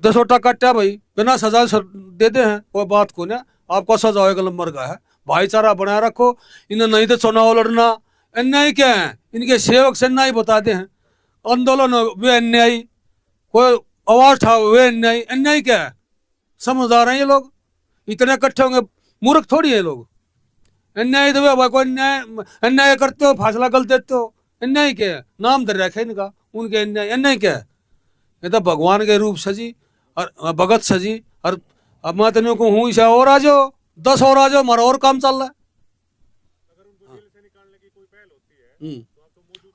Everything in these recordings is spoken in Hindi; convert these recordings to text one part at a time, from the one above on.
10 वोटा कट्टा भाई बिना सजा देते हैं, कोई बात को ना आपको सजा होगा नंबर का है। भाईचारा बनाए रखो, इन्हें नहीं तो चुनाव लड़ना अन्याय क्या है, इनके सेवक से अन्याय बताते हैं, आंदोलन वे अन्याय, कोई आवाज उठाओ वे अन्याय, अन्याय क्या है, समझदार हैं ये लोग, इतने इकट्ठे होंगे, मूर्ख थोड़ी है लोग। अन्याय तो भाई कोई अन्याय अन्याय करते हो, फासला गलत देते हो, अन्याय क्या है, नाम धर रखे इनका उनके, अन्याय अन्याय क्या है, ये तो भगवान के रूप सजी और भगत सजी। और अब मैं तेने को हूँ इसे और आ जाओ, 10 और आ जाओ, हमारा और काम चल रहा है।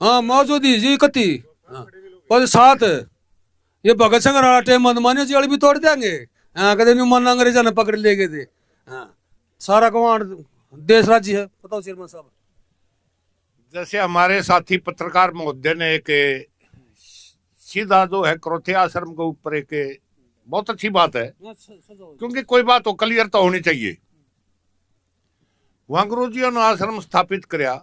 हाँ मौजूदी जी कति और साथ ये भगत सिंह राठे मनमानी जेल भी तोड़ देंगे। हाँ कहते नहीं मन अंग्रेजा ने पकड़ ले गए थे। हाँ सारा कमांड देश राज्य है। बताओ चेयरमैन साहब। जैसे हमारे साथी पत्रकार महोदय ने एक सीधा जो है क्रोथे आश्रम के ऊपर एक बहुत अच्छी बात है, क्योंकि कोई बात तो क्लियर तो होनी चाहिए। वहां गुरु जी ने आश्रम स्थापित कराया,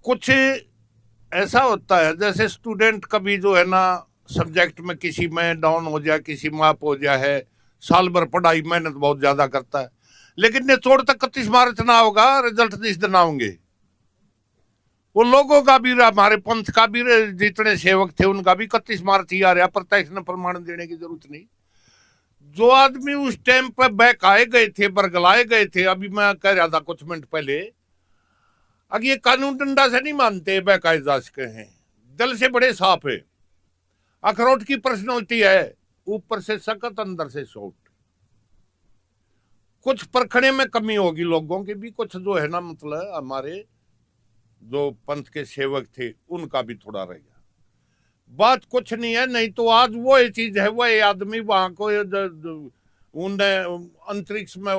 कुछ ऐसा होता है जैसे स्टूडेंट कभी जो है ना सब्जेक्ट में किसी में डाउन हो जाए, किसी में अप हो जाए है, साल भर पढ़ाई मेहनत बहुत ज्यादा करता है, लेकिन निचोड़ तक 31 मार्च ना होगा, रिजल्ट जिस दिन होंगे। वो लोगों का भी, हमारे पंथ का भी, जितने सेवक थे उनका भी 31 मार्च ही आ रहा, प्रत्यक्ष ने प्रमाण देने की जरूरत नहीं। जो आदमी उस टाइम पर बहकाए गए थे, बरगलाए गए थे, अभी मैं कह रहा था कुछ मिनट पहले, अब ये कानून डंडा से नहीं मानते, बहकाए जा सके हैं, दिल से बड़े साफ है, अखरोट की पर्सनैलिटी है, ऊपर से सख्त अंदर से सॉफ्ट। कुछ परखने में कमी होगी लोगों की भी, कुछ जो है ना मतलब हमारे जो पंथ के सेवक थे उनका भी थोड़ा रह गया। बात कुछ नहीं है, नहीं तो आज वो ये चीज है, वो ये आदमी वहां को उनने अंतरिक्ष में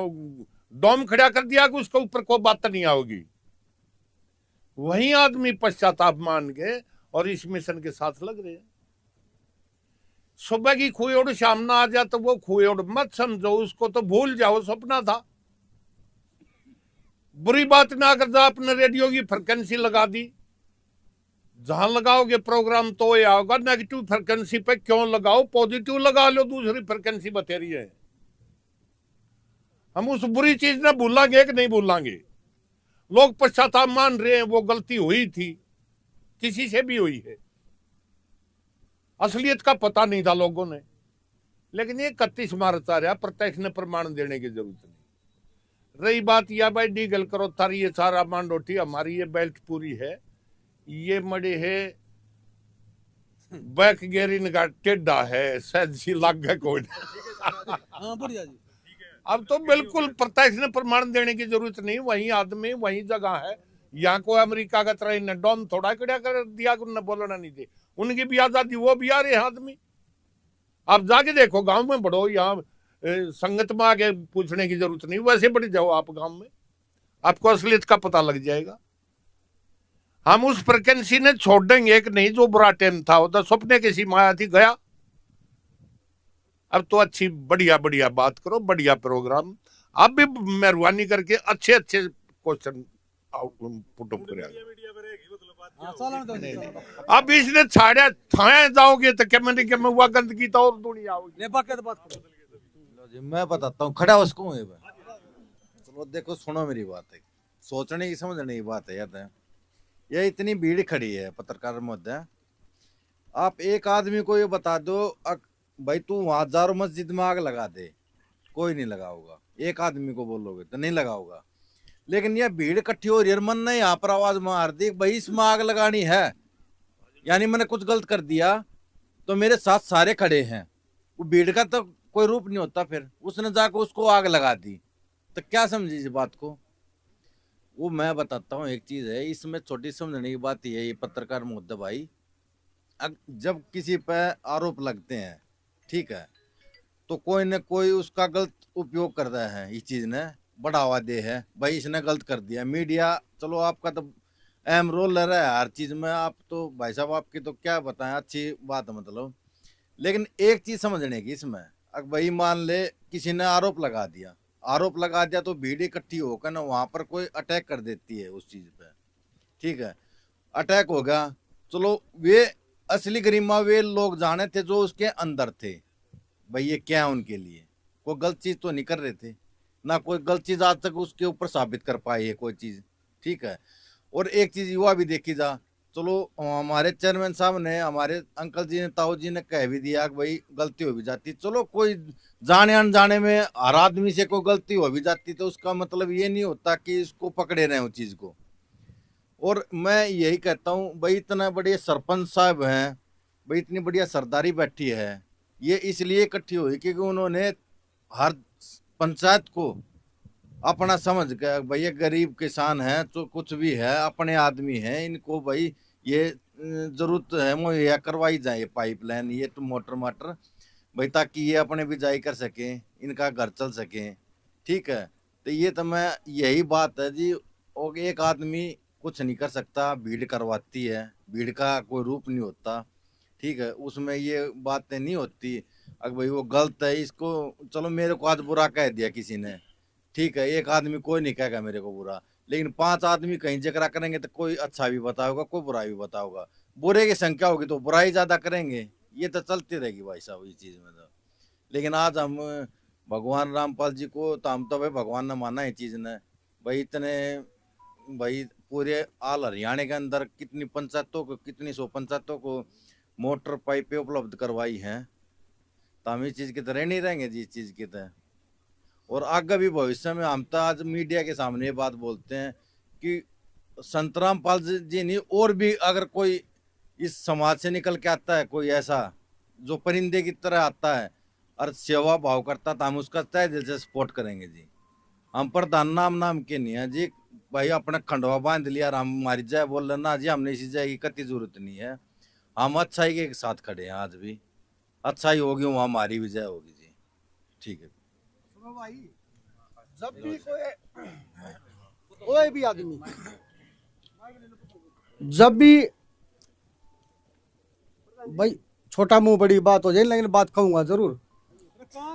डोम खड़ा कर दिया कि उसके ऊपर कोई बात नहीं आओगी। वही आदमी पश्चाताप मान के और इस मिशन के साथ लग रहे हैं। सुबह की खुएड़ सामने आ जाए तो वो खुएड़ मत समझो, उसको तो भूल जाओ, सपना था। बुरी बात ना कर जाओ, अपने रेडियो की फ्रिक्वेंसी लगा दी, जहां लगाओगे प्रोग्राम तो ये होगा। नेगेटिव फ्रिक्वेंसी पे क्यों लगाओ, पॉजिटिव लगा लो, दूसरी फ्रिक्वेंसी बतेरी है। हम उस बुरी चीज ने भूलांगे कि नहीं भूलांगे। लोग पश्चाताप मान रहे हैं, वो गलती हुई थी, किसी से भी हुई है, असलियत का पता नहीं था लोगों ने, लेकिन ये 31 मार्च आ रहा, प्रत्यक्ष ने प्रमाण देने की जरूरत नहीं। रही बात या भाई डीगल करो तारी, ये सारा मांडोटी हमारी ये बेल्ट पूरी है, ये मड़े है बैक गेरिन का टेढ़ा है, शायद सी लाग गया कोई। अब तो बिल्कुल प्रत्यक्ष ने प्रमाण देने की जरूरत नहीं, वही आदमी वही जगह है। यहाँ को अमेरिका का तरह डॉन थोड़ा कड़ा कर दिया, बोलना नहीं थे, उनकी भी आजादी, वो भी आ रहे हैं आदमी। आप जाके देखो गांव में बढ़ो, यहाँ संगत में आके पूछने की जरूरत नहीं, वैसे बढ़ जाओ आप गांव में, आपको असलियत का पता लग जाएगा। हम उस फ्रिक्वेंसी ने छोड़ देंगे कि नहीं, जो बुरा टाइम था वो तो सपने की माया थी, गया। अब तो अच्छी बढ़िया बढ़िया बात करो, बढ़िया प्रोग्राम, आप भी मेहरबानी करके अच्छे अच्छे क्वेश्चन पुट अप करें। अब इसने छाड़िया थाया जाओगे तो क्या मैंने क्या हुआ, गंदगी तो और दुनिया होगी। मैं बताता हूँ, खड़ा उसको चलो देखो, सुनो मेरी बात है, सोचने की समझने की बात है यार। ये इतनी भीड़ खड़ी है पत्रकार महोदय, आप एक आदमी को ये बता दो भाई तू वहां हजारों मस्जिद में आग लगा दे, कोई नहीं लगाओगा। एक आदमी को बोलोगे तो नहीं लगाओगा, लेकिन ये भीड़ इकट्ठी हो रही है, मन ने यहाँ पर आवाज मार दी भाई इसमें आग लगानी है, यानी मैंने कुछ गलत कर दिया तो मेरे साथ सारे खड़े हैं, वो भीड़ का तो कोई रूप नहीं होता। फिर उसने जाकर उसको आग लगा दी, तो क्या समझी इस बात को। वो मैं बताता हूँ, एक चीज है इसमें छोटी समझने की बात ये है, पत्रकार महोदय भाई, जब किसी पे आरोप लगते हैं, ठीक है, तो कोई न कोई उसका गलत उपयोग कर रहा है, इस चीज ने बढ़ावा दे है, भाई इसने गलत कर दिया। मीडिया चलो आपका तो अहम रोल रहा है हर चीज में, आप तो भाई साहब आपकी तो क्या बताएं, अच्छी बात है मतलब। लेकिन एक चीज समझने की इसमें, अब भाई मान ले किसी ने आरोप लगा दिया तो भीड़ इकट्ठी होकर ना वहां पर कोई अटैक कर देती है उस चीज पे, ठीक है, अटैक हो गया, चलो वे असली गरिमा वे लोग जाने थे जो उसके अंदर थे। भाई ये क्या है उनके लिए, कोई गलत चीज तो नहीं कर रहे थे ना, कोई गलत चीज आज तक उसके ऊपर साबित कर पाई है कोई चीज। ठीक है। और एक चीज युवा भी देखी जा, चलो हमारे चेयरमैन साहब ने, हमारे अंकल जी ने, ताऊ जी ने कह भी दिया कि भाई गलती हो भी जाती, चलो कोई जाने अनजाने में हर आदमी से कोई गलती हो भी जाती, तो उसका मतलब ये नहीं होता कि इसको पकड़े रहे उस चीज को। और मैं यही कहता हूँ भाई, इतना बड़े सरपंच साहब हैं भाई, इतनी बढ़िया सरदारी बैठी है, ये इसलिए इकट्ठी हुई क्योंकि उन्होंने हर पंचायत को अपना समझ के, भाई ये गरीब किसान है तो कुछ भी है, अपने आदमी हैं, इनको भाई ये जरूरत है मुहैया करवाई जाए, पाइपलाइन ये तो मोटर माटर भाई, ताकि ये अपने बिजाई कर सकें, इनका घर चल सके। ठीक है। तो ये तो मैं यही बात है जी, और एक आदमी कुछ नहीं कर सकता, भीड़ करवाती है, भीड़ का कोई रूप नहीं होता। ठीक है। उसमें ये बातें नहीं होती अगर भाई वो गलत है, इसको चलो मेरे को आज बुरा कह दिया किसी ने, ठीक है, एक आदमी कोई नहीं कहेगा मेरे को बुरा, लेकिन 5 आदमी कहीं जिक्र करेंगे तो कोई अच्छा भी बताओगा, कोई बुरा भी बताओगा, बुरे की संख्या होगी तो बुराई ज्यादा करेंगे, ये तो चलती रहेगी भाई साहब इस चीज में तो। लेकिन आज हम भगवान रामपाल जी को तो हम तो भाई भगवान ने माना है चीज ने भाई, इतने भाई पूरे आल हरियाणा के अंदर कितनी पंचायतों को, कितनी 100 पंचायतों को मोटर पाइपें उपलब्ध करवाई हैं, तो हम इस चीज की तरह नहीं रहेंगे जी, इस चीज की तरह। और आगे भी भविष्य में हम तो आज मीडिया के सामने ये बात बोलते हैं कि संत रामपाल जी नहीं, और भी अगर कोई इस समाज से निकल के आता है, कोई ऐसा जो परिंदे की तरह आता है और सेवा भाव करता, तो हम उसका तय दिल से सपोर्ट करेंगे जी। हम प्रधान नाम के नहीं है जी, भाई अपने खंडवा बांध लिया और हम हमारी जय बोल लेना जी, हमने इसी जय की कति जरूरत नहीं है। हम अच्छाई के साथ खड़े हैं, आज भी अच्छाई होगी वहाँ हमारी भी जय होगी जी। ठीक है भाई, जब भी कोई भी आदमी, जब भी भाई छोटा मुंह बड़ी बात हो जाए, लेकिन बात कहूंगा जरूर।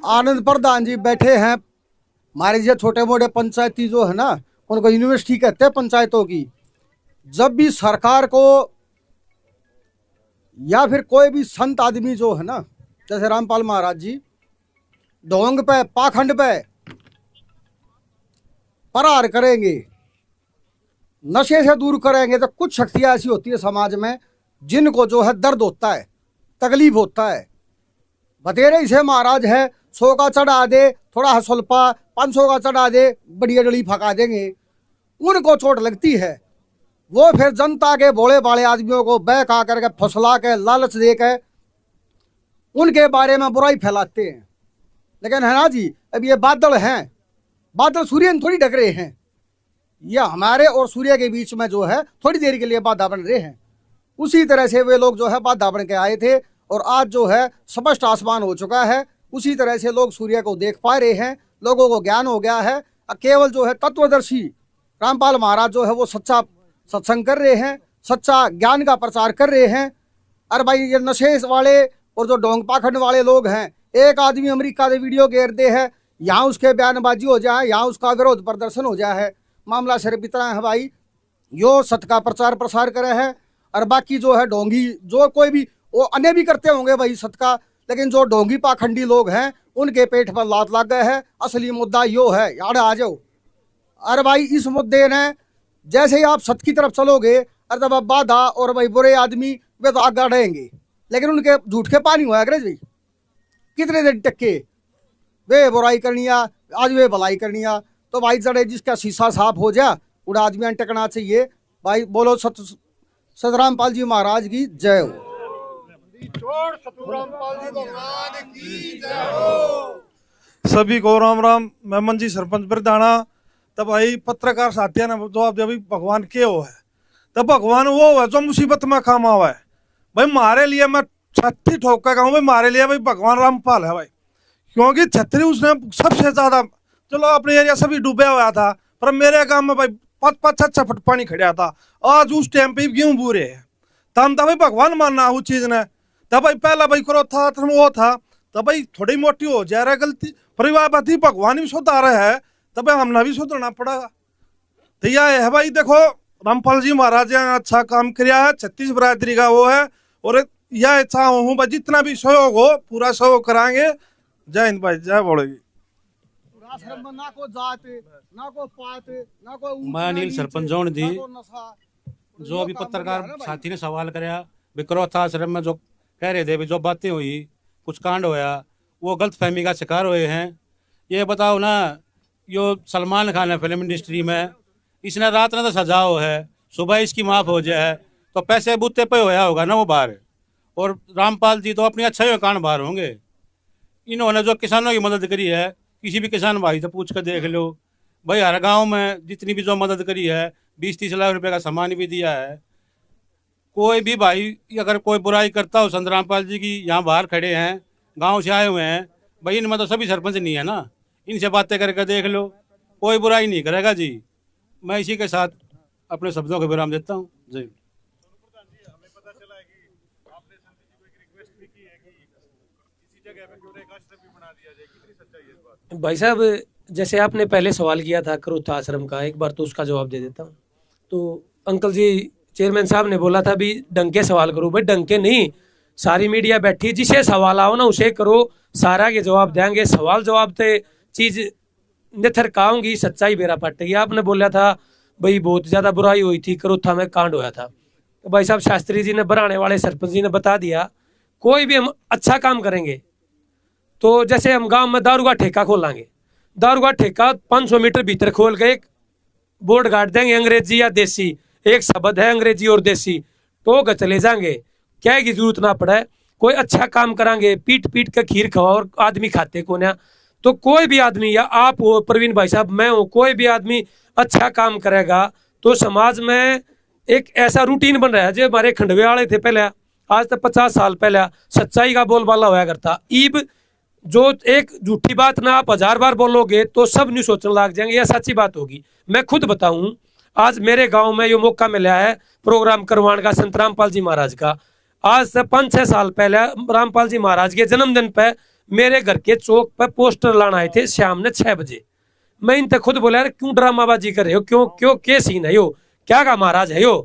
आनंद प्रधान जी बैठे हैं, हमारे जो छोटे मोटे पंचायती जो है ना, उनको यूनिवर्सिटी कहते हैं पंचायतों की। जब भी सरकार को या फिर कोई भी संत आदमी जो है ना, जैसे रामपाल महाराज जी, ढोंग पे, पाखंड पे प्रहार करेंगे, नशे से दूर करेंगे, तो कुछ शक्तियां ऐसी होती है समाज में जिनको जो है दर्द होता है, तकलीफ होता है। बतेरे इसे महाराज है, 100 का चढ़ा दे, थोड़ा हसुल्पा 500 का चढ़ा दे, बढ़िया डली फका देंगे, उनको चोट लगती है। वो फिर जनता के भोले भाले आदमियों को बहका करके, फसला के, लालच दे के उनके बारे में बुराई फैलाते हैं। लेकिन है ना जी, अब ये बादल हैं, बादल सूर्य में थोड़ी ढक रहे हैं, ये हमारे और सूर्य के बीच में जो है थोड़ी देर के लिए बाधा बन रहे हैं। उसी तरह से वे लोग जो है बाधा बन के आए थे, और आज जो है स्पष्ट आसमान हो चुका है। उसी तरह से लोग सूर्य को देख पा रहे हैं, लोगों को ज्ञान हो गया है। केवल जो है तत्वदर्शी रामपाल महाराज जो है वो सच्चा सत्संग कर रहे हैं, सच्चा ज्ञान का प्रचार कर रहे हैं। अरे भाई, ये नशे वाले और जो ढोंग पाखंड वाले लोग हैं, एक आदमी अमेरिका से वीडियो घेर दे है, यहाँ उसके बयानबाजी हो जाए, यहाँ उसका विरोध प्रदर्शन हो जाए है, मामला सिर्फ इतना है भाई, यो सत्य का प्रचार प्रसार करे है। और बाकी जो है ढोंगी, जो कोई भी, वो अन्य भी करते होंगे भाई सत्य का, लेकिन जो ढोंगी पाखंडी लोग हैं उनके पेट पर लात लग गए है। असली मुद्दा यो है, यार आ जाओ। अरे भाई, इस मुद्दे ने जैसे ही आप सत्य की तरफ चलोगे, अरे तब बाधा और भाई बुरे आदमी वे तो आगे रहेंगे, लेकिन उनके झूठ के पानी हुआ करे भाई, कितने दिन टक्के वे बुराई करनिया, आज वे भलाई करनिया। तो भाई जड़े जिसका शीशा साफ हो जा, उड़ा आदमी टकना चाहिए भाई। बोलो सतरामपाल जी महाराज की जय हो। सभी को राम राम। मैं मंजी सरपंच प्रधाना। तब भाई पत्रकार साथियों ने जवाब दिया भाई भगवान के हो है, तब भगवान वो है जो मुसीबत में काम आवा है। भाई हमारे लिए मैं छत्ती ठोक कर कहूँ भाई, हमारे लिए भाई भगवान रामपाल है भाई, क्योंकि छतरी उसने सबसे ज्यादा, चलो अपने एरिया सभी डूबा हुआ था, पर मेरे गांव में भाई 5-6 फुट पानी खड़ा था। आज उस टाइम पे गेहूं बूरे है, तब भाई भगवान मानना उस चीज ने। तब भाई पहला भाई करो था तो वो था, तब भाई थोड़ी मोटी हो जा रहा है गलती, परिवार बात ही भगवान भी सुधार है, तब हमने भी सुधरना पड़ेगा। तो यह है भाई, देखो रामपाल जी महाराज ने अच्छा काम किया है, 36 बरादरी का वो है, और यह इच्छा हूँ भाई जितना भी सहयोग हो पूरा सहयोग कराएंगे। जय हिंद भाई, जय बोलेगी। आश्रम में ना को जात ना को पात ना को ऊंच, मैं ना अनिल नीच, सरपंच जोन दी। ना को नशा। जो अभी काम पत्रकार बढ़िया है ना भाई। साथी ने सवाल कराया विक्रोथ आश्रम में जो कह रहे थे भी जो बातें हुई कुछ कांड होया वो गलत फहमी का शिकार हुए हैं। ये बताओ ना, यो सलमान खान है फिल्म इंडस्ट्री में, इसने रात ने तो सजा हो है, सुबह इसकी माफ हो जाए तो पैसे बूते पे होया होगा ना वो बाहर। और रामपाल जी तो अपनी अच्छा ही कांड बाहर होंगे। इन्होंने जो किसानों की मदद करी है, किसी भी किसान भाई से पूछ कर देख लो भाई, हर गांव में जितनी भी जो मदद करी है 20-30 लाख रुपए का सामान भी दिया है। कोई भी भाई अगर कोई बुराई करता हो, संत रामपाल जी की यहाँ बाहर खड़े हैं, गांव से आए हुए हैं भाई, इनमें तो सभी सरपंच नहीं है ना, इनसे बातें करके देख लो, कोई बुराई नहीं करेगा जी। मैं इसी के साथ अपने शब्दों को विराम देता हूँ। जी। भाई साहब, जैसे आपने पहले सवाल किया था करोथा आश्रम का, एक बार तो उसका जवाब दे देता हूँ। तो अंकल जी चेयरमैन साहब ने बोला था भी ढंग के सवाल करो। भाई ढंग के नहीं, सारी मीडिया बैठी, जिसे सवाल आओ ना उसे करो, सारा के जवाब देंगे। सवाल जवाब थे चीज निथर काऊंगी, सच्चाई बेरा पटेगी। आपने बोला था भाई बहुत ज्यादा बुराई हुई थी, करोथा में कांड हुआ था। तो भाई साहब शास्त्री जी ने, बराने वाले सरपंच जी ने बता दिया, कोई भी हम अच्छा काम करेंगे तो जैसे हम गांव में दारू का ठेका खोलेंगे, दारू का ठेका 500 मीटर भीतर खोल के एक बोर्ड गाड़ देंगे अंग्रेजी या देसी, एक शब्द है अंग्रेजी और देसी, तो चले जाएंगे, क्या की जरूरत ना पड़े। कोई अच्छा काम करांगे, पीट पीट के खीर खवाओ और आदमी खाते को ना, तो कोई भी आदमी, या आप हो प्रवीण भाई साहब, मैं हूँ, कोई भी आदमी अच्छा काम करेगा तो समाज में एक ऐसा रूटीन बन रहा है। जो हमारे खंडवे वाले थे पहले, आज तक 50 साल पहले सच्चाई का बोलबाला होया करता। ईब जो एक झूठी बात ना आप 1000 बार बोलोगे तो सब नहीं सोचने लग जाएंगे यह सच्ची बात होगी। मैं खुद बताऊं, आज मेरे गांव में ये मौका मिला है प्रोग्राम करवाने का संत रामपाल जी महाराज का। आज से 5-6 साल पहले रामपाल जी महाराज के जन्मदिन पे मेरे घर के चौक पे पोस्टर लाना आए थे शाम ने 6 बजे। मैं इनसे खुद बोला, यार क्यों ड्रामाबाजी कर रहे हो, क्यों क्यों के सीन है यो, क्या का महाराज है यो,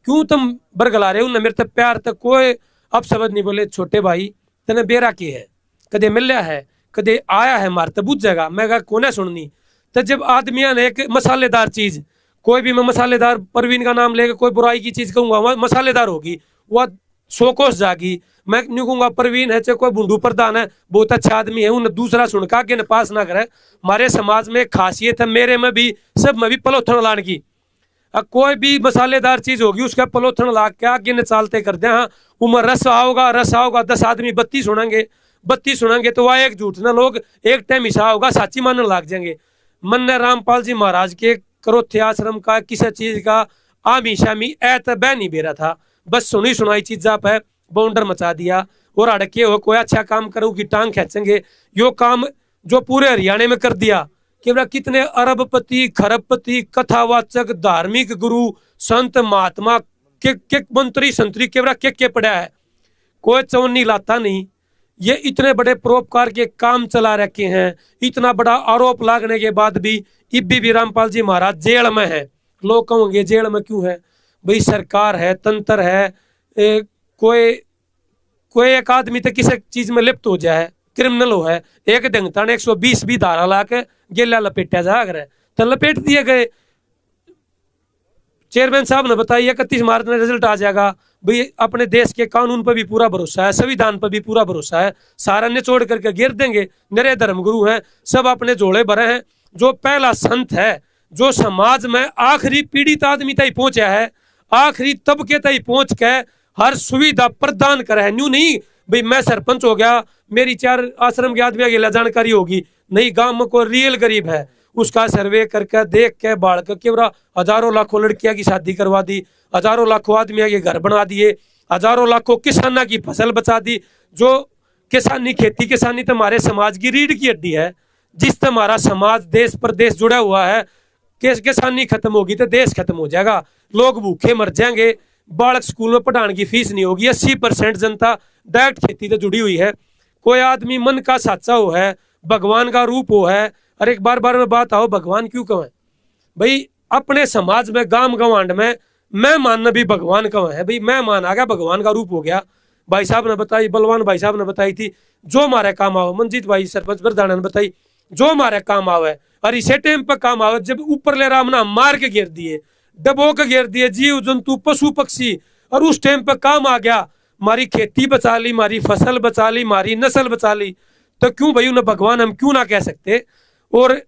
क्यों तुम बरगला रहे हो। उन्हें मेरे तक प्यार तक कोई अपशब्द नहीं बोले। छोटे भाई तेने बेरा की है, कदे मिलया है, कदे आया है, मार तो बुझ जाएगा। मैं कहा कोने सुननी। तो जब आदमिया ने एक मसालेदार चीज, कोई भी मैं मसालेदार प्रवीण का नाम लेकर कोई बुराई की चीज कहूंगा वह मसालेदार होगी, वह 100 कोस जागी। मैं नहीं कहूंगा प्रवीण है चाहे कोई बुंडू प्रधान है, बहुत अच्छा आदमी है, उन्हें दूसरा सुनका के पास ना करे। हमारे समाज में खासियत है, मेरे में भी सब में भी पलोथन लाने की। कोई भी मसालेदार चीज होगी उसका पलोथन ला के आगे न चालते कर दे। हाँ उमर रस आओगा 10 आदमी 32 सुनेंगे तो वह एक झूठ ना लोग एक टाइम हिस्सा होगा साची मानने लग जाएंगे। मन ने रामपाल जी महाराज के करोथे आश्रम का किसी चीज का आमी शामी ऐत बह नहीं बेरा था, बस सुनी सुनाई चीजा पे बाउंडर मचा दिया। और अड़के हो कोई अच्छा काम करो की टांग खींचेंगे। यो काम जो पूरे हरियाणा में कर दिया कि कितने अरबपति खरबपति कथावाचक धार्मिक गुरु संत महात्मा के मंत्री संतरी के पड़ा है, कोई चौनी लाता नहीं। ये इतने बड़े परोपकार के काम चला रखे हैं, इतना बड़ा आरोप लगने के बाद भी इब्बी भी रामपाल जी महाराज जेल में है। लोग कहोगे जेल में क्यों है, भाई सरकार है, तंत्र है, कोई एक आदमी तो किसी चीज में लिप्त हो जाए, क्रिमिनल हो है, एक दंगता ने 120 भी धारा ला के गेला लपेटा जा रहा है तो लपेट दिए गए। चेयरमैन साहब ने बताया 31 मार्च में रिजल्ट आ जाएगा। भाई अपने देश के कानून पर भी पूरा भरोसा है, संविधान पर भी पूरा भरोसा है, सारा निचोड़ करके गिर देंगे। नरे धर्मगुरु हैं, सब अपने जोड़े भरे हैं। जो पहला संत है जो समाज में आखिरी पीड़ित आदमी तक पहुंचा है, आखिरी तबके तक पहुंच के हर सुविधा प्रदान करे है। न्यू नहीं भाई मैं सरपंच हो गया मेरी 4 आश्रम के आदमी की जानकारी होगी, नहीं गांव में कोई रियल गरीब है उसका सर्वे करके देख के बाढ़ के हजारों लाखों लड़कियां की शादी करवा दी, हजारों लाखों आदमियों के घर बना दिए, हजारों लाखों किसानों की फसल बचा दी। जो किसानी खेती किसानी तो हमारे समाज की रीढ़ की हड्डी है, जिससे हमारा समाज देश प्रदेश जुड़ा हुआ है। किसानी खत्म होगी तो देश खत्म हो जाएगा, लोग भूखे मर जाएंगे, बालक स्कूल में पढ़ाने की फीस नहीं होगी। 80% जनता डायरेक्ट खेती से जुड़ी हुई है। कोई आदमी मन का साचा हो है, भगवान का रूप हो है। और एक बार में बात आओ भगवान क्यों कहें भाई, अपने समाज में गांव गवांड में मैं मानना भी भगवान कहें है भाई, मैं मान आ गया भगवान का रूप हो गया। भाई साहब ने बताई, बलवान भाई साहब ने बताई थी, जो हमारे काम आवे, मंजीत भाई सरपंच प्रधान ने बताई, जो हमारे काम आवे। और इसे टाइम पर काम आवे जब ऊपर ले राम ना मार के घेर दिए, डबो के घेर दिए, जीव जंतु पशु पक्षी, और उस टाइम पर काम आ गया, हमारी खेती बचा ली, हमारी फसल बचा ली, हमारी नस्ल बचा ली, तो क्यों भाई उन्हें भगवान हम क्यों ना कह सकते। और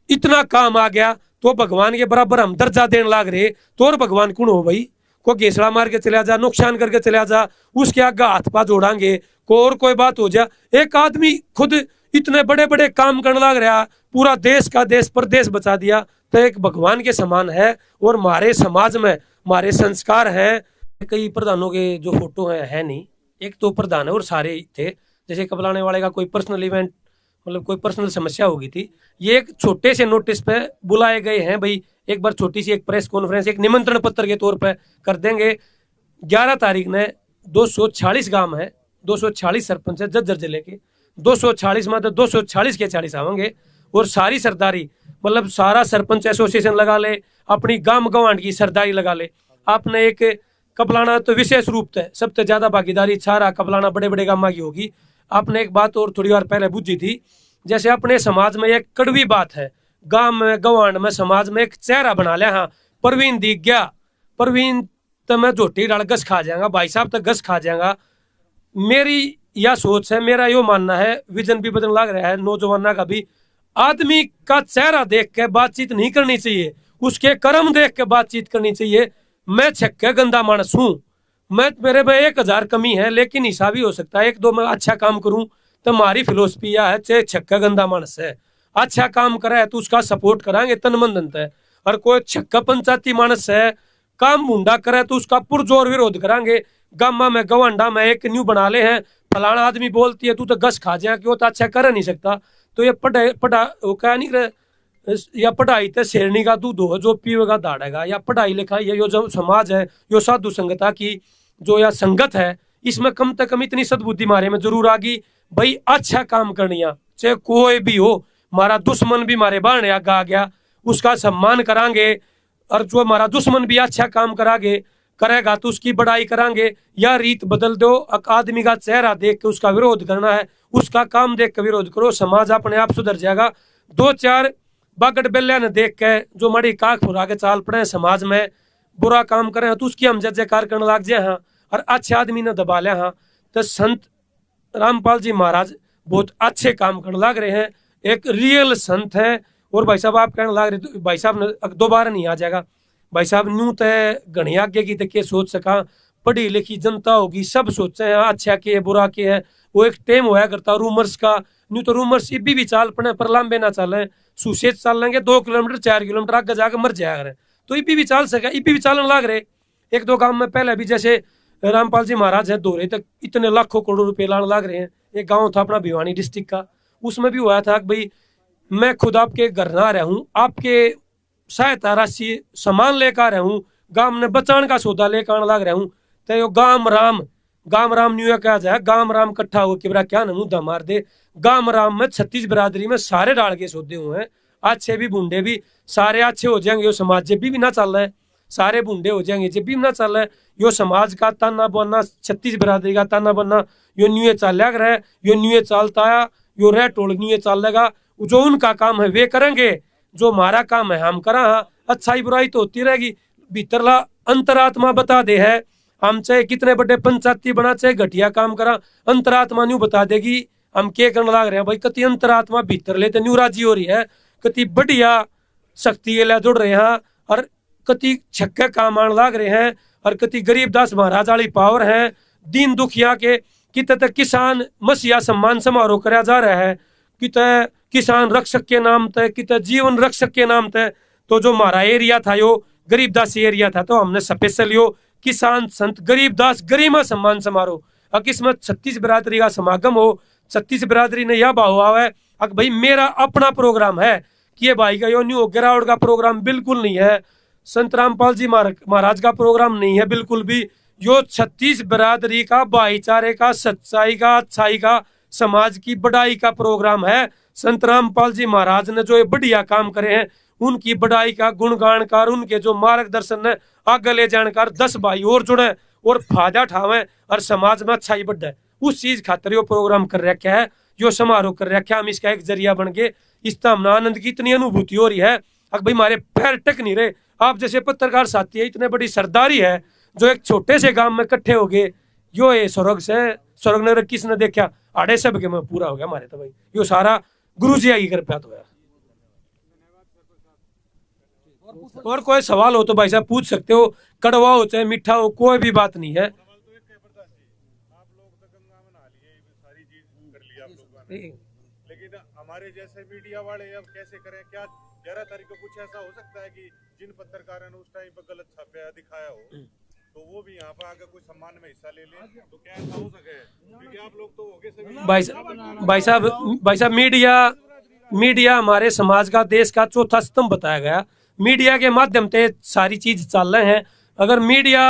इतना काम आ गया तो भगवान के बराबर हम दर्जा देने लाग रहे, तो और भगवान कौन हो भाई। को घेसड़ा मार के चला जा, नुकसान करके चला जा, उसके आगे हाथ पा जोड़ांगे, को और कोई बात हो जा। एक आदमी खुद इतने बड़े बड़े काम करने लग रहा, पूरा देश का देश प्रदेश बचा दिया, तो एक भगवान के समान है। और हमारे समाज में हमारे संस्कार हैं। कई प्रधानों के जो फोटो है नहीं, एक तो प्रधान है और सारे थे। जैसे कबलाने वाले का कोई पर्सनल इवेंट, मतलब कोई पर्सनल समस्या होगी थी, ये एक छोटे से नोटिस पे बुलाए गए हैं भाई, एक बार छोटी सी एक प्रेस कॉन्फ्रेंस, एक निमंत्रण पत्र के तौर पे कर देंगे। 11 तारीख ने 246 गांव है, 246 सरपंच है जज्जर जिले के, 246 में तो 246 के 40 आवेंगे। और सारी सरदारी, मतलब सारा सरपंच एसोसिएशन लगा ले, अपनी गांव गवांड की सरदारी लगा ले। आपने एक कबलाना तो विशेष रूप से सबसे ज्यादा भागीदारी सारा कबलाना बड़े बड़े गांव की होगी। आपने एक बात और थोड़ी बार पहले बुझी थी, जैसे अपने समाज में एक कड़वी बात है, गांव में गवांड में समाज में एक चेहरा बना लिया, हाँ परवीन दिख गया, परवीन तो मैं झोटी डाल गस खा जाएगा, भाई साहब तो गस खा जाएगा। मेरी यह सोच है, मेरा यो मानना है, विजन भी बदलने लग रहा है नौजवाना का भी। आदमी का चेहरा देख के बातचीत नहीं करनी चाहिए, उसके कर्म देख के बातचीत करनी चाहिए। मैं छक्के गंदा मानस हूँ, मैं मेरे में 1000 कमी है, लेकिन हिसाब ही हो सकता है 1-2 में अच्छा काम करूं। तो हमारी फिलोसफी यह है, चाहे छक्का गंदा मानस है, अच्छा काम करे है तो उसका सपोर्ट कराएंगे तन मन धन है। और कोई छक्का पंचायती मानस है, काम भूंडा करे तो उसका पुरजोर विरोध कराएंगे। गामा में गवांडा में एक न्यू बना ले हैं, फलाना आदमी बोलती है तू तो गस खा जाए कि वो तो अच्छा कर नहीं सकता। तो ये वो क्या नहीं करे, या पढ़ाई तो शेरनी का दूध हो जो पीवेगा दाड़ेगा, या पढ़ाई लिखाई है, यो जो समाज है, यो साधु संगता की जो या संगत है, इसमें कम से कम इतनी सद्बुद्धि मारे में जरूर आ गई भाई, अच्छा काम करनिया चाहे कोई भी हो, हमारा दुश्मन भी मारे बाण आ गया उसका सम्मान करांगे, और जो हमारा दुश्मन भी अच्छा काम करेगा तो उसकी बड़ाई करांगे। या रीत बदल दो, आदमी का चेहरा देख के उसका विरोध करना है, उसका काम देख के विरोध करो, समाज अपने आप सुधर जाएगा। 2-4 बागड़ बेलिया ने देख के जो मड़ी काख फुरा के चाल पड़े समाज में, बुरा काम करे तो उसकी हम जय जयकार करने लग जाए, हाँ, और अच्छे आदमी ने दबा लिया, हाँ। तो संत रामपाल जी महाराज बहुत अच्छे काम करने लग रहे हैं, एक रियल संत है। और भाई साहब आप कहने लग रहे तो भाई साहब ने दोबारा नहीं आ जाएगा, भाई साहब न्यू तय घनी आगे की तक सोच सका, पढ़ी लिखी जनता होगी सब सोचे हैं अच्छा के है बुरा के है। वो एक टेम होया करता रूमर्स का, न्यू तो रूमर्स इबी भी चाल पड़े पर लांबे ना चले, सुसेज चल लेंगे 2 किलोमीटर 4 किलोमीटर आगे जाकर मर जाएगा, तो इबी भी चाल सका, इबी भी चालन लाग रहे। 1-2 गांव में पहले भी जैसे रामपाल जी महाराज है दोहरे तक इतने लाखों करोड़ रुपए लाने लग रहे हैं। एक गांव था अपना भिवानी डिस्ट्रिक्ट का, उसमें भी हुआ था कि भाई मैं खुद आपके घर ना रहा हूँ, आपके सहायता राशि सामान लेकर आ रहा हूँ, गांव ने बचान का सौदा लेकर आने लग रहा हूँ। तो यो गाम राम न्यू कहा जाए, गाम राम इकट्ठा हो के क्या न मुद्दा मार दे। गाम राम में 36 बिरादरी में सारे डाल के सौदे हुए हैं, अच्छे भी बूढ़े भी सारे अच्छे हो जाएंगे। यो समाज जब भी ना चल रहा है, सारे बूढ़े हो जाएंगे जब भी ना चल रहा है। यो समाज का ताना बनना, 36 बिरादरी का ताना बनना, यो न्यू चल रहा है, यो न्यू चलता है, यो रह टोल न्यू चलेगा। जो उनका काम है वे करेंगे, जो हमारा काम है हम करा। अच्छाई बुराई तो होती रहेगी, भीतरला अंतरात्मा बता दे है, हम चाहे कितने बड़े पंचायती बना चाहे घटिया काम करा, अंतरात्मा न्यू बता देगी हम क्या करने लग रहे हैं। भाई कति अंतरात्मा भीतर लेते न्यू राजी हो रही है, कति बढ़िया शक्ति ले जुड़ रहे हैं, और कति छक्के काम आने लग रहे हैं, और कति गरीबदास महाराज वाली पावर है। दीन दुखिया के कित किसान मसीहा सम्मान समारोह कराया जा रहा है, कित किसान रक्षक के नाम तय, कित जीवन रक्षक के नाम तय। तो जो हमारा एरिया था यो गरीबदास एरिया था, तो हमने स्पेशल यो किसान संत गरीबदास गरिमा सम्मान समारोह किस्मत 36 बिरादरी का समागम हो। 36 बिरादरी ने यह भाव आवे भाई मेरा अपना प्रोग्राम है कि ये भाई का यो न्यू गिरावट का प्रोग्राम बिल्कुल नहीं है, संत रामपाल जी महाराज का प्रोग्राम नहीं है बिल्कुल भी। यो 36 बिरादरी का भाईचारे का, सच्चाई का, अच्छाई का, समाज की बढ़ाई का प्रोग्राम है। संत रामपाल जी महाराज ने जो ये बढ़िया काम करे हैं उनकी बढ़ाई का, गुणगान का, उनके जो मार्गदर्शन ने आगे ले जानकार 10 भाई और जुड़े और फायदा उठावे और समाज में अच्छाई बढ़े, उस चीज खातर यो प्रोग्राम कर रखा है, जो समारोह कर रखा है। हम इसका एक जरिया बन गए। इस हमने आनंद की इतनी अनुभूति हो रही है, अब भाई हमारे पैर टक नहीं रहे। आप जैसे पत्रकार साथी है, इतने बड़ी सरदारी है, जो एक छोटे से गांव में इकट्ठे हो गए, यो ये स्वर्ग से स्वर्ग नगर किसने देखा, आड़े सब के में पूरा हो गया हमारे। तो भाई यो सारा गुरु जी की कृपा तो है। और कोई सवाल हो तो भाई साहब पूछ सकते हो, कड़वा हो चाहे मीठा हो, कोई भी बात नहीं है। लेकिन हमारे जैसे मीडिया वाले अब कैसे करें? क्या 11 तारीख को कुछ ऐसा हो सकता है कि जिन पत्रकारों ने उस टाइम पर गलत छापा दिखाया हो, तो वो भी यहाँ पर आकर कोई सम्मान में हिस्सा ले ले, तो क्या ऐसा हो सके? क्योंकि आप लोग तो होगे सभी भाई साहब मीडिया हमारे समाज का, देश का चौथा स्तंभ बताया गया। मीडिया के माध्यम से सारी चीज चल रहे हैं। अगर मीडिया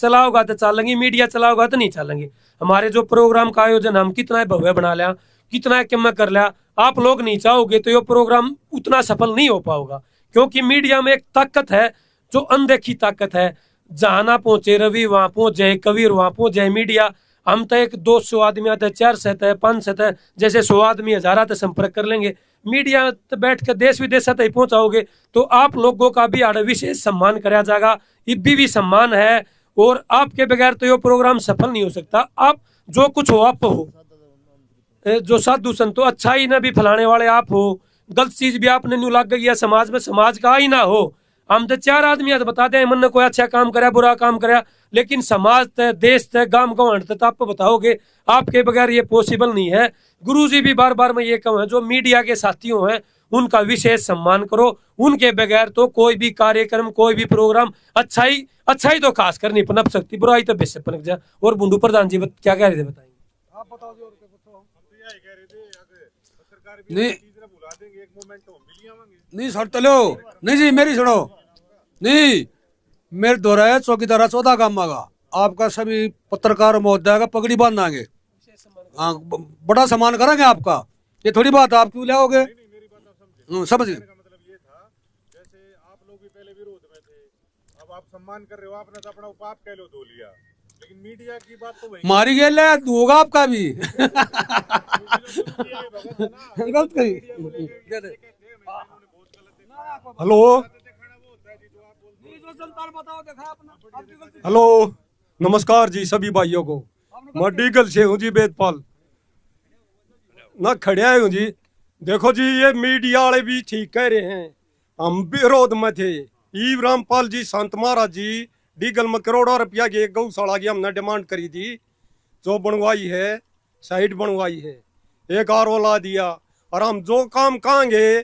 चलाओगा तो चलेंगे, मीडिया चलाओगा तो नहीं चलेंगे। हमारे जो प्रोग्राम का आयोजन हम कितना भव्य बना लिया, कितना कम कर लिया, आप लोग नहीं चाहोगे तो ये प्रोग्राम उतना सफल नहीं हो पाएगा। क्योंकि मीडिया में एक ताकत है जो अनदेखी ताकत है। जहां ना पहुंचे रवि वहां पहुंच जाए कबीर, वहां पहुंच जाए मीडिया। हम तो एक 200 आदमी आते हैं, 400 है, 500 है, जैसे 100 आदमी 1000 तक संपर्क कर लेंगे। मीडिया तो बैठ कर देश विदेश तक ही पहुंचाओगे तो आप लोगों का भी आड़े विशेष सम्मान कराया जाएगा, इब्बी भी सम्मान है। और आपके बगैर तो ये प्रोग्राम सफल नहीं हो सकता। आप जो कुछ हो आप हो, जो साधु संतो अच्छाई ना भी फैलाने वाले आप हो, गलत चीज भी आपने न्यू लाग गया समाज में, समाज का ही ना हो। हम तो 4 आदमी तो बताते हैं मन ने कोई अच्छा काम करे बुरा काम करे, लेकिन समाज तय देश तय गांव गंवाड़ तक आप बताओगे, आपके बगैर ये पॉसिबल नहीं है। गुरुजी भी बार बार मैं ये कहूँ, जो मीडिया के साथियों हैं उनका विशेष सम्मान करो। उनके बगैर तो कोई भी कार्यक्रम, कोई भी प्रोग्राम, अच्छाई तो खास कर नहीं पनप सकती, बुराई तो बेशक पनप जाए। और बुंडू प्रधान जी क्या कह रहे थे बताएंगे? आप बताओ जी। और कह रहे थे पत्रकार भी नहीं बुला देंगे, एक मोमेंट तो हम भी ले आवांगे। नहीं सर चलो, नहीं जी मेरी सुनो, नहीं मेरे द्वारा है चौकीदारा 14 काम मांगा, आपका सभी पत्रकार महोदय का पगड़ी बांधांगे, हाँ बड़ा सम्मान करेंगे आपका। ये थोड़ी बात आप क्यों लाओगे? समझ गए। मतलब ये था, जैसे आप लोग भी पहले विरोध में थे, अब आप सम्मान कर रहे हो, आपने तो अपना पाप कह लो धो लिया, लेकिन मीडिया की बात तो वही मारी गेल है, होगा आपका भी गलत कही। हेलो हेलो नमस्कार जी सभी भाइयों को। मैं डीगल से हूँ जी, बेदपाल ना खड़िया हूँ जी। देखो जी ये मीडिया वाले भी ठीक कह रहे हैं, हम विरोध में थे। ईव रामपाल जी संत महाराज जी डीगल में करोड़ों रुपया की एक गौशाला की हमने डिमांड करी थी, जो बनवाई है, साइड बनवाई है, एक आर ला दिया, और हम जो काम कहेंगे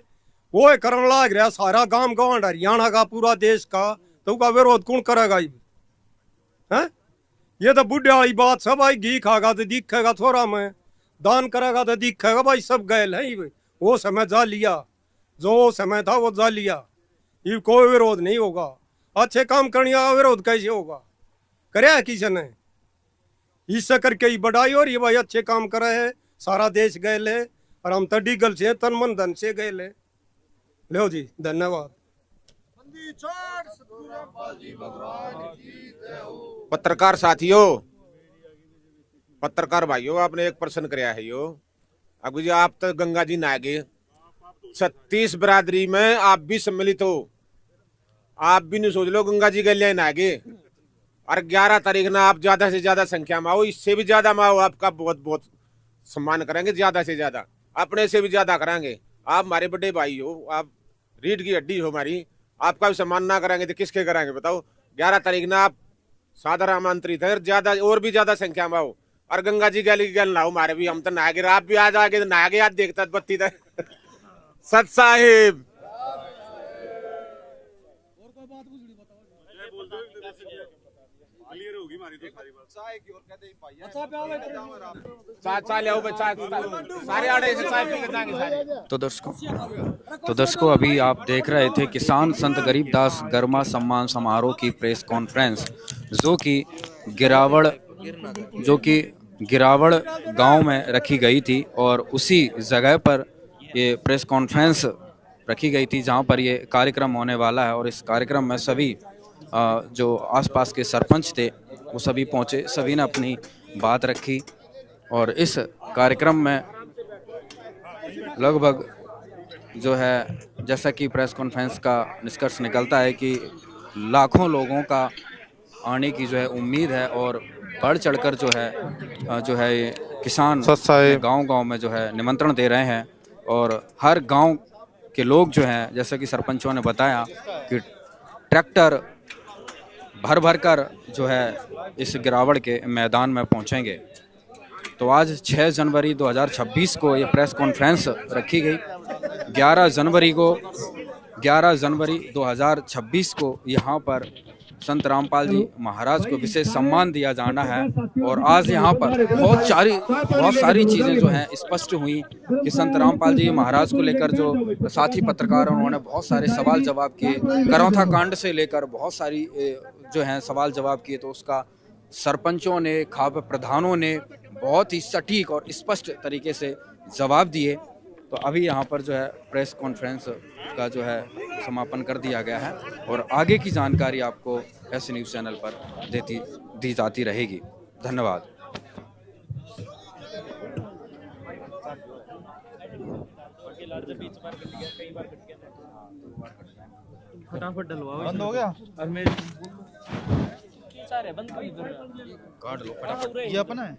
वो करने लग रहा। सारा गांव गवांड हरियाणा का, पूरा देश का, तो उसका विरोध कौन करेगा? है ये तो बुढ़े वाली बात। सब भाई घी खागा तो दिखेगा थोड़ा, में दान करेगा तो दिखेगा। भाई सब गैल है, वो समय जा लिया, जो समय था वो जा लिया। ये कोई विरोध नहीं होगा। अच्छे काम करने का विरोध कैसे होगा? करे किसी ने? इससे करके ही बढ़ाई हो रही है। भाई अच्छे काम करे है, सारा देश गए ले, और हम तो डीगल से तन मन धन से गए ले। लो जी धन्यवाद। पत्रकार साथियों, पत्रकार भाइयों, आपने एक प्रश्न कराया है यो। अब जी आप तो गंगा जी नहा गए, 36 बिरादरी में आप भी सम्मिलित हो, आप भी नहीं सोच लो गंगा जी गलिया नहा गए। और 11 तारीख ना आप ज्यादा से ज्यादा संख्या में आओ, इससे भी ज्यादा में आओ, आपका बहुत बहुत सम्मान करेंगे, ज्यादा से ज्यादा, अपने से भी ज्यादा करेंगे। आप हमारे बड़े भाई हो, आप रीढ़ की हड्डी हो हमारी, आपका भी सम्मान ना करेंगे तो किसके करेंगे बताओ? 11 तारीख ना आप सादर आमंत्रित है, ज्यादा और भी ज्यादा संख्या में आओ, और गंगा जी गली गल नहाओ। हमारे भी, हम तो नहा गए, आप भी आज आगे नहा गए, आज देखता बत्ती तक सत साहिब। तो दर्शकों अभी आप देख रहे थे किसान संत गरीबदास गर्मा सम्मान समारोह की प्रेस कॉन्फ्रेंस, जो कि गिरावड़ गांव में रखी गई थी। और उसी जगह पर ये प्रेस कॉन्फ्रेंस रखी गई थी जहां पर ये कार्यक्रम होने वाला है। और इस कार्यक्रम में सभी जो आसपास के सरपंच थे वो सभी पहुँचे, सभी ने अपनी बात रखी और इस कार्यक्रम में लगभग जो है जैसा कि प्रेस कॉन्फ्रेंस का निष्कर्ष निकलता है कि लाखों लोगों का आने की जो है उम्मीद है और बढ़ चढ़कर जो है ये किसान गांव-गांव में जो है निमंत्रण दे रहे हैं और हर गांव के लोग जो हैं जैसा कि सरपंचों ने बताया कि ट्रैक्टर भर भर कर जो है इस गिरावड़ के मैदान में पहुंचेंगे। तो आज 6 जनवरी 2026 को ये प्रेस कॉन्फ्रेंस रखी गई। 11 जनवरी 2026 को यहाँ पर संत रामपाल जी महाराज को विशेष सम्मान दिया जाना है और आज यहाँ पर बहुत सारी चीज़ें जो हैं स्पष्ट हुई कि संत रामपाल जी महाराज को लेकर जो साथी पत्रकार उन्होंने बहुत सारे सवाल जवाब किए, करौथा कांड से लेकर बहुत सारी जो हैं सवाल जवाब किए, तो उसका सरपंचों ने, खाप प्रधानों ने बहुत ही सटीक और स्पष्ट तरीके से जवाब दिए। तो अभी यहाँ पर जो है प्रेस कॉन्फ्रेंस का जो है समापन कर दिया गया है और आगे की जानकारी आपको ऐसे न्यूज़ चैनल पर दी जाती रहेगी। धन्यवाद। फटाफट डलवाओ। बंद हो गया और मैं काट लो ये अपना है।